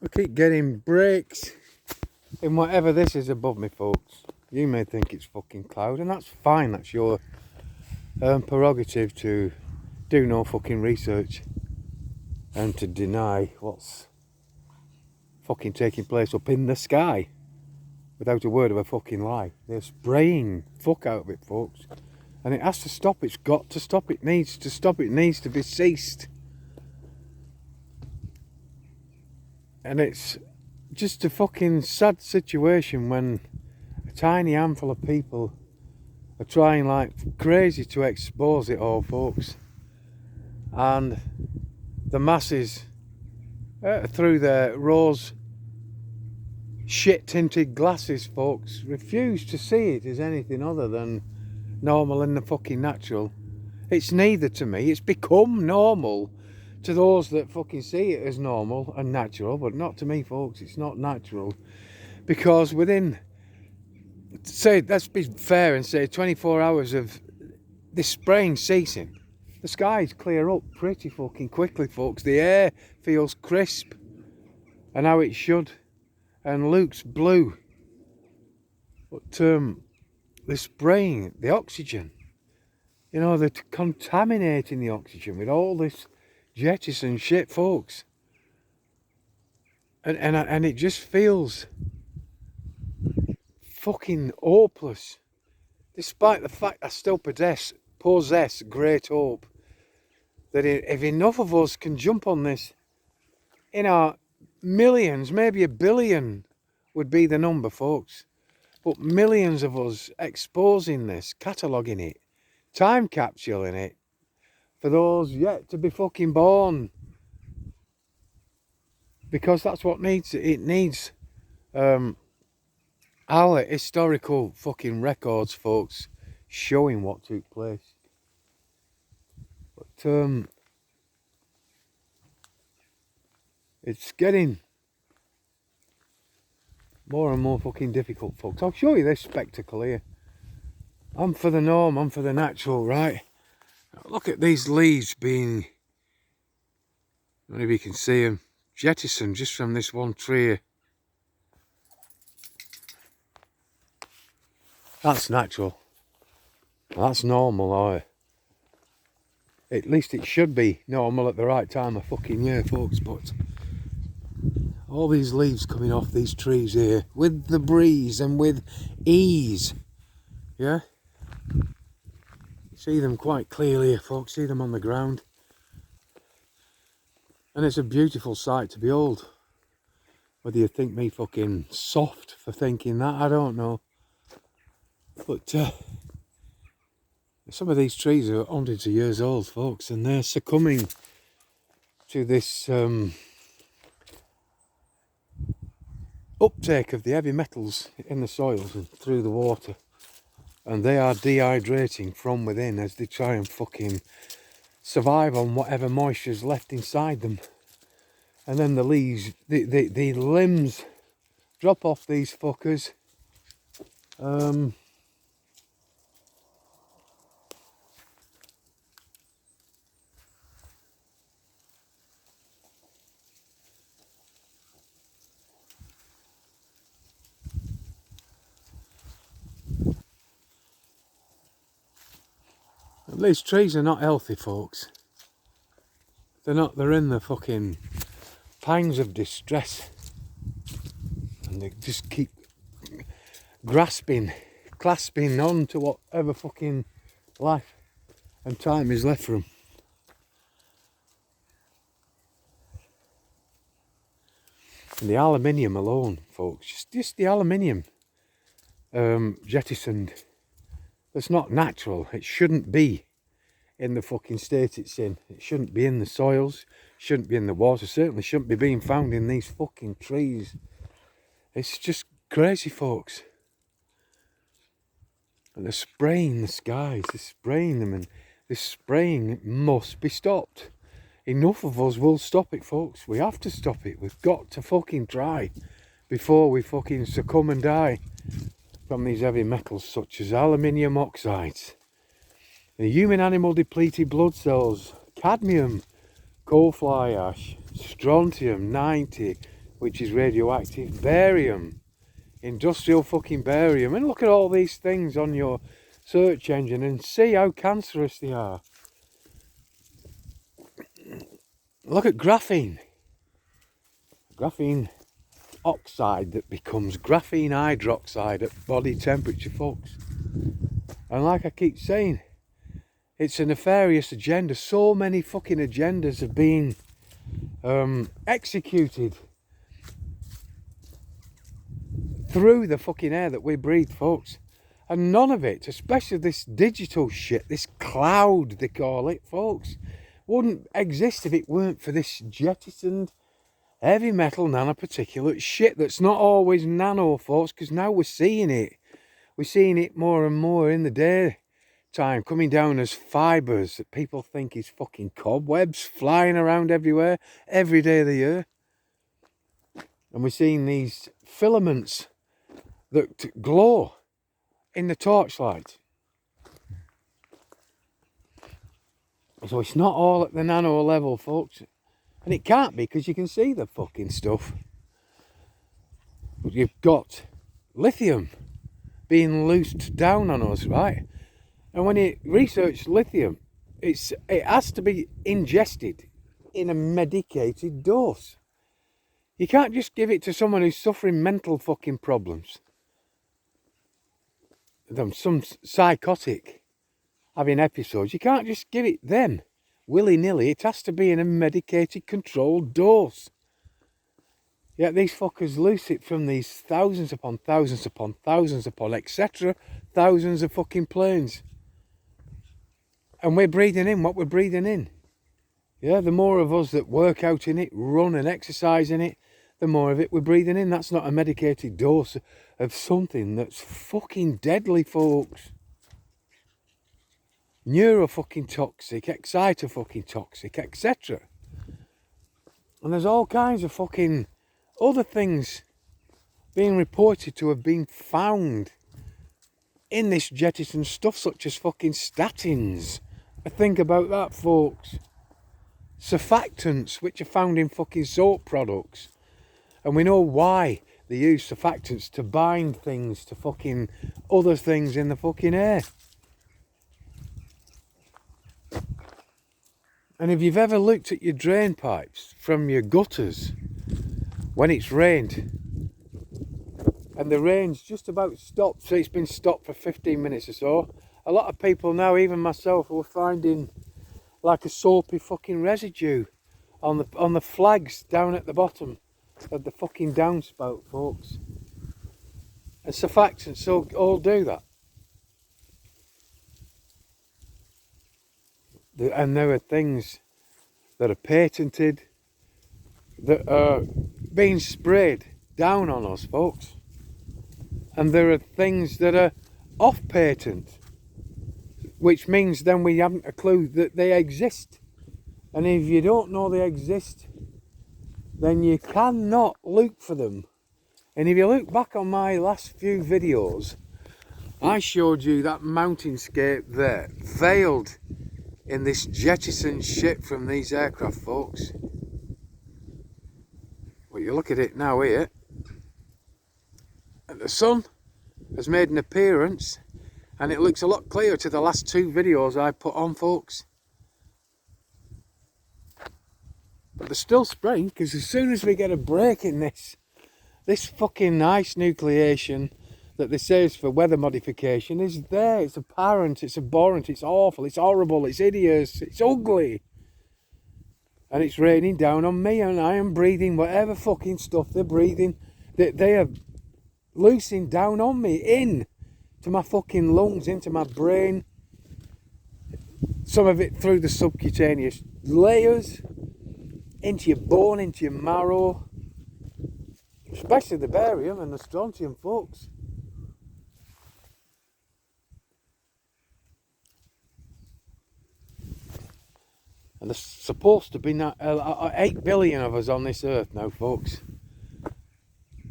I keep getting breaks in whatever this is above me, folks. You may think it's fucking cloud, and that's fine. That's your prerogative to do no fucking research and to deny what's fucking taking place up in the sky without a word of a fucking lie. They're spraying fuck out of it, folks, and it has to stop. It's got to stop. It needs to stop. It needs to be ceased. And it's just a fucking sad situation when a tiny handful of people are trying like crazy to expose it all, folks, and the masses through their rose shit tinted glasses, folks, refuse to see it as anything other than normal and the fucking natural. It's neither to me. It's become normal to those that fucking see it as normal and natural, but not to me, folks. It's not natural, because within, say, let's be fair and say 24 hours of this spraying ceasing, the skies clear up pretty fucking quickly, folks. The air feels crisp and how it should, and looks blue. But they're spraying the oxygen, you know, they're contaminating the oxygen with all this jettison shit, folks, and it just feels fucking hopeless, despite the fact I still possess great hope that if enough of us can jump on this, in our millions, maybe a billion would be the number, folks, but millions of us exposing this, cataloguing it, time capsuling it for those yet to be fucking born, because that's what needs it needs our historical fucking records, folks, showing what took place. But it's getting more and more fucking difficult, folks. I'll show you this spectacle here. I'm for the norm, I'm for the natural, right? Look at these leaves being, I don't know if you can see them, jettisoned just from this one tree. That's natural. That's normal, or at least it should be normal at the right time of fucking year, folks. But all these leaves coming off these trees here with the breeze and with ease, yeah? See them quite clearly here, folks. See them on the ground, and it's a beautiful sight to behold. Whether you think me fucking soft for thinking that, I don't know. But some of these trees are hundreds of years old, folks, and they're succumbing to this uptake of the heavy metals in the soils and through the water. And they are dehydrating from within as they try and fucking survive on whatever moisture's left inside them. And then the leaves, the limbs drop off these fuckers. These trees are not healthy, folks. They're not, they're in the fucking pangs of distress. And they just keep clasping on to whatever fucking life and time is left for them. And the aluminium alone, folks, just the aluminium jettisoned. That's not natural. It shouldn't be in the fucking state it's in. It shouldn't be in the soils, shouldn't be in the water, certainly shouldn't be being found in these fucking trees. It's just crazy, folks. And they're spraying the skies, they're spraying them, and this spraying must be stopped. Enough of us will stop it, folks. We have to stop it. We've got to fucking try before we fucking succumb and die from these heavy metals such as aluminium oxides, the human animal depleted blood cells, cadmium, coal fly ash, strontium 90, which is radioactive, barium, industrial fucking barium. And look at all these things on your search engine and see how cancerous they are. Look at graphene. Graphene oxide that becomes graphene hydroxide at body temperature, folks. And like I keep saying, it's a nefarious agenda. So many fucking agendas have been executed through the fucking air that we breathe, folks. And none of it, especially this digital shit, this cloud they call it, folks, wouldn't exist if it weren't for this jettisoned heavy metal nanoparticulate shit that's not always nano, folks, because now we're seeing it. We're seeing it more and more in the daytime, coming down as fibres that people think is fucking cobwebs flying around everywhere, every day of the year. And we're seeing these filaments that glow in the torchlight. So it's not all at the nano level, folks. And it can't be, because you can see the fucking stuff. You've got lithium being loosed down on us, right? And when you research lithium, it has to be ingested in a medicated dose. You can't just give it to someone who's suffering mental fucking problems. Some psychotic having episodes. You can't just give it them willy-nilly. It has to be in a medicated controlled dose. Yet these fuckers loose it from these thousands upon thousands upon thousands upon etc. thousands of fucking planes. And we're breathing in what we're breathing in. Yeah, the more of us that work out in it, run and exercise in it, the more of it we're breathing in. That's not a medicated dose of something that's fucking deadly, folks. Neuro fucking toxic, exciter fucking toxic, etc. And there's all kinds of fucking other things being reported to have been found in this jettison stuff, such as fucking statins. Think about that, folks. Surfactants, which are found in fucking soap products. And we know why they use surfactants to bind things to fucking other things in the fucking air. And if you've ever looked at your drain pipes from your gutters when it's rained, and the rain's just about stopped, so it's been stopped for 15 minutes or so, a lot of people now, even myself, were finding like a soapy fucking residue on the flags down at the bottom of the fucking downspout, folks. And surfactants all do that. And there are things that are patented that are being sprayed down on us, folks. And there are things that are off patent, which means then we haven't a clue that they exist. And if you don't know they exist, then you cannot look for them. And if you look back on my last few videos, I showed you that mountainscape there, veiled in this jettison shit from these aircraft, folks. Well, you look at it now here, and the sun has made an appearance, and it looks a lot clearer to the last two videos I put on, folks. But there's still spraying, because as soon as we get a break in this fucking ice nucleation that they say is for weather modification is there. It's apparent, it's abhorrent, it's awful, it's horrible, it's hideous, it's ugly. And it's raining down on me, and I am breathing whatever fucking stuff they're breathing, that they are loosing down on me, in to my fucking lungs, into my brain. Some of it through the subcutaneous layers, into your bone, into your marrow. Especially the barium and the strontium, folks. And there's supposed to be 8 billion of us on this earth now, folks.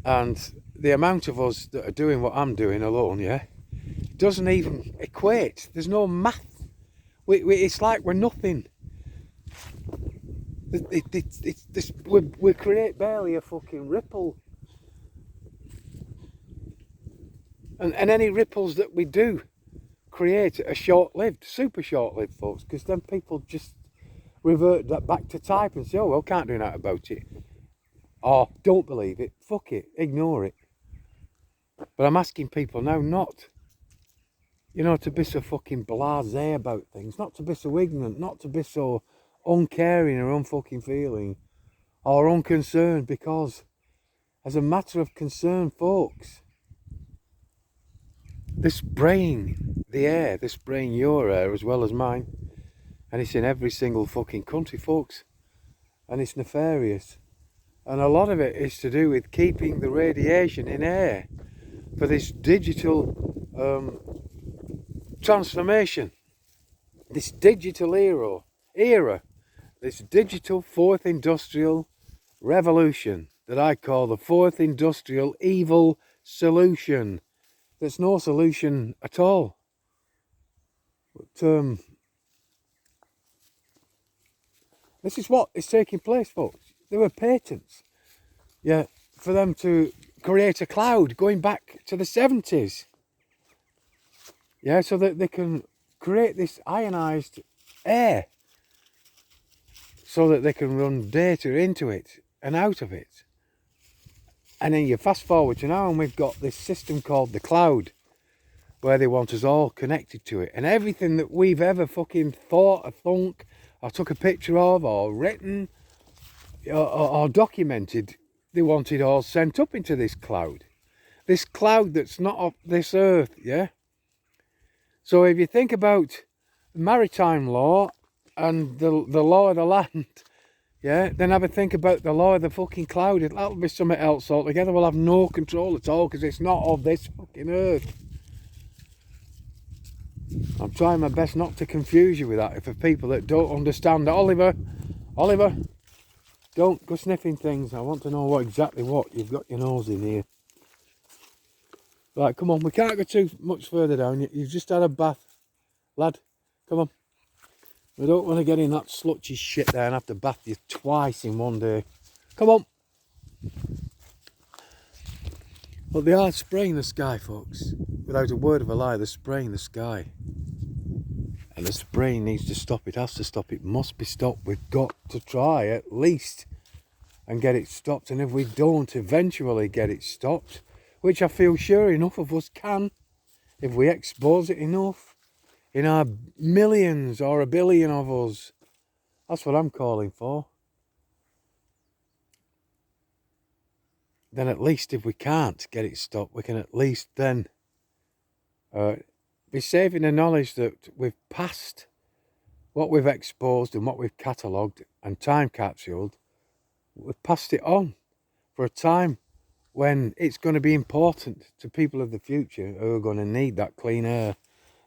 And the amount of us that are doing what I'm doing alone, yeah, doesn't even equate. There's no math. It's like we're nothing. It's this, we create barely a fucking ripple. And any ripples that we do create are short-lived, super short-lived, folks, because then people just revert that back to type and say, oh, well, can't do that about it. Or don't believe it, fuck it, ignore it. But I'm asking people now not, you know, to be so fucking blasé about things, not to be so ignorant, not to be so uncaring or unfucking feeling or unconcerned, because as a matter of concern, folks, this brain, the air, this brain, your air as well as mine, and it's in every single fucking country, folks, and it's nefarious. And a lot of it is to do with keeping the radiation in air for this digital transformation, this digital era, this digital fourth industrial revolution that I call the fourth industrial evil solution. There's no solution at all. But this is what is taking place, folks. There were patents, yeah, for them to create a cloud going back to the 70s. Yeah, so that they can create this ionized air so that they can run data into it and out of it. And then you fast forward to now and we've got this system called the cloud, where they want us all connected to it. And everything that we've ever fucking thought or thunk or took a picture of or written or documented, they want it all sent up into this cloud. This cloud that's not of this earth, yeah? So if you think about maritime law and the law of the land, yeah, then have a think about the law of the fucking cloud. That'll be something else altogether. We'll have no control at all because it's not of this fucking earth. I'm trying my best not to confuse you with that. For people that don't understand, Oliver, don't go sniffing things. I want to know exactly what you've got your nose in here. Right, come on, we can't go too much further down. You've just had a bath, lad. Come on. We don't want to get in that slutchy shit there and have to bath you twice in one day. Come on. But they are spraying the sky, folks. Without a word of a lie, they're spraying the sky. And the spraying needs to stop. It has to stop. It must be stopped. We've got to try at least and get it stopped. And if we don't eventually get it stopped, which I feel sure enough of us can, if we expose it enough, in our millions or a billion of us. That's what I'm calling for. Then at least if we can't get it stopped, we can at least then be safe in the knowledge that we've passed what we've exposed and what we've catalogued and time capsuled. We've passed it on for a time when it's going to be important to people of the future who are going to need that clean air,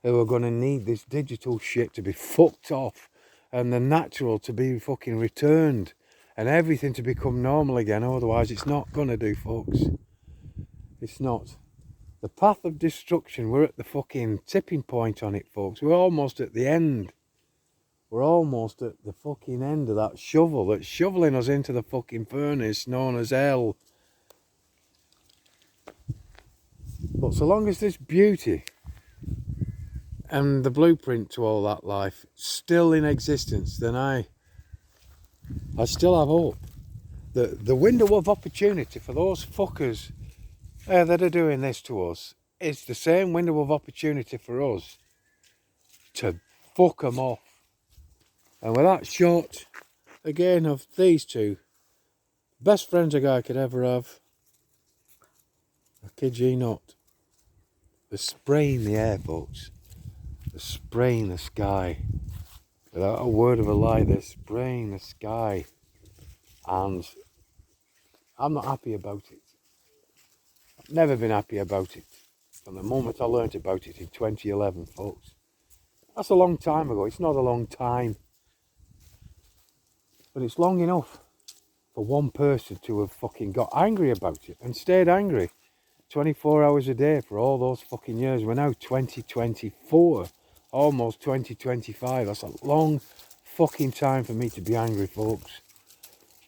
who are going to need this digital shit to be fucked off and the natural to be fucking returned and everything to become normal again. Otherwise it's not going to do, folks. It's not. The path of destruction, we're at the fucking tipping point on it, folks. We're almost at the end. We're almost at the fucking end of that shovel that's shoveling us into the fucking furnace known as hell. But so long as this beauty and the blueprint to all that life still in existence, then I still have hope. The window of opportunity for those fuckers that are doing this to us is the same window of opportunity for us to fuck them off. And with that shot, again, of these two, best friends a guy could ever have, I kid you not. They're spraying the air, folks. They're spraying the sky. Without a word of a lie, they're spraying the sky. And I'm not happy about it. I've never been happy about it. From the moment I learnt about it in 2011, folks. That's a long time ago. It's not a long time. But it's long enough for one person to have fucking got angry about it and stayed angry 24 hours a day for all those fucking years. We're now 2024, almost 2025. That's a long fucking time for me to be angry, folks.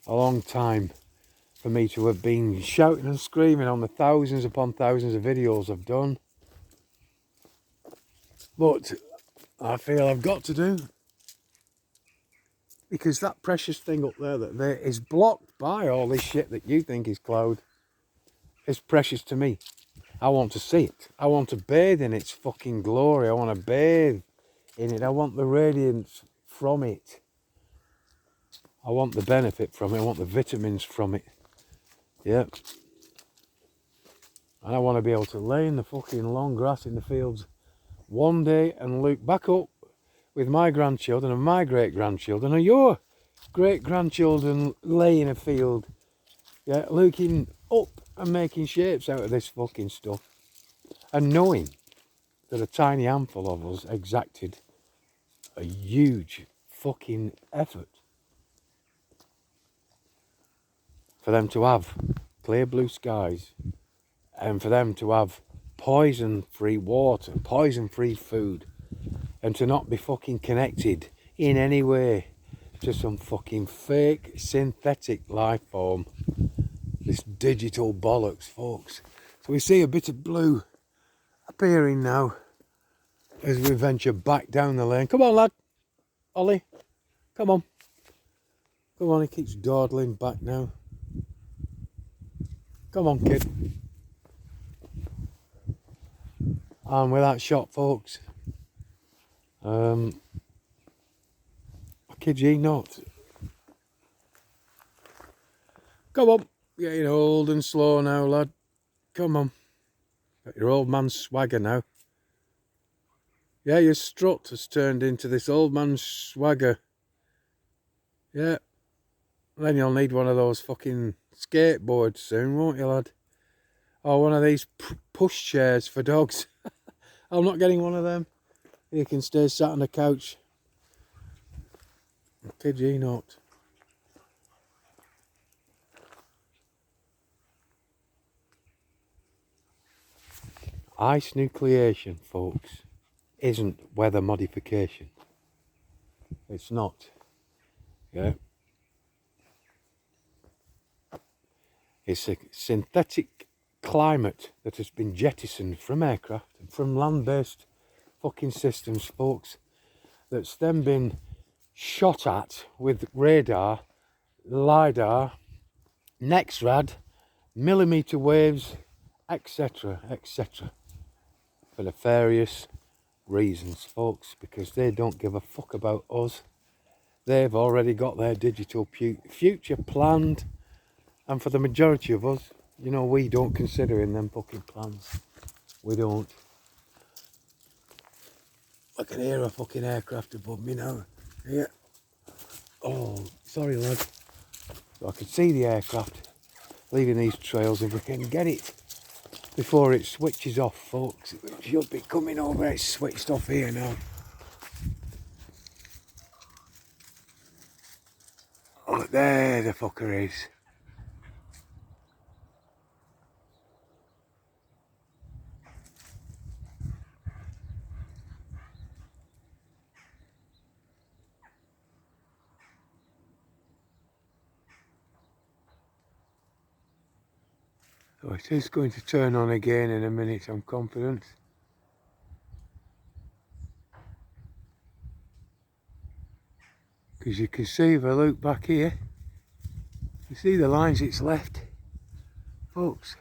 a long time for me to have been shouting and screaming on the thousands upon thousands of videos I've done. But I feel I've got to do. Because that precious thing up there that there is blocked by all this shit that you think is cloud is precious to me. I want to see it. I want to bathe in its fucking glory. I want to bathe in it. I want the radiance from it. I want the benefit from it. I want the vitamins from it. Yeah. And I want to be able to lay in the fucking long grass in the fields one day and look back up with my grandchildren and my great-grandchildren and your great-grandchildren lay in a field, yeah, looking up and making shapes out of this fucking stuff and knowing that a tiny handful of us exacted a huge fucking effort for them to have clear blue skies and for them to have poison-free water, poison-free food, and to not be fucking connected in any way to some fucking fake synthetic life form. This digital bollocks, folks. So we see a bit of blue appearing now as we venture back down the lane. Come on, lad. Ollie, come on. Come on, he keeps dawdling back now. Come on, kid. And with that shot, folks, I kid ye not. Come on, getting old and slow now, lad. Come on. Got your old man's swagger now. Yeah, your strut has turned into this old man's swagger. Yeah. Then you'll need one of those fucking skateboards soon, won't you, lad? Or one of these push chairs for dogs. I'm not getting one of them. You can stay sat on the couch. Kid ye not. Ice nucleation, folks, isn't weather modification. It's not. Yeah. It's a synthetic climate that has been jettisoned from aircraft and from land-based fucking systems, folks, that's then been shot at with radar, LiDAR, NEXRAD, millimeter waves, etc., etc., for nefarious reasons, folks, because they don't give a fuck about us. They've already got their digital future planned, and for the majority of us, you know, we don't consider in them fucking plans. We don't. I can hear a fucking aircraft above me now. Yeah. Oh, sorry, lad. So I can see the aircraft leaving these trails. If we can get it before it switches off, folks, it should be coming over. It's switched off here now. Oh, there the fucker is. So it is going to turn on again in a minute, I'm confident. Because you can see if I look back here, you see the lines it's left, folks.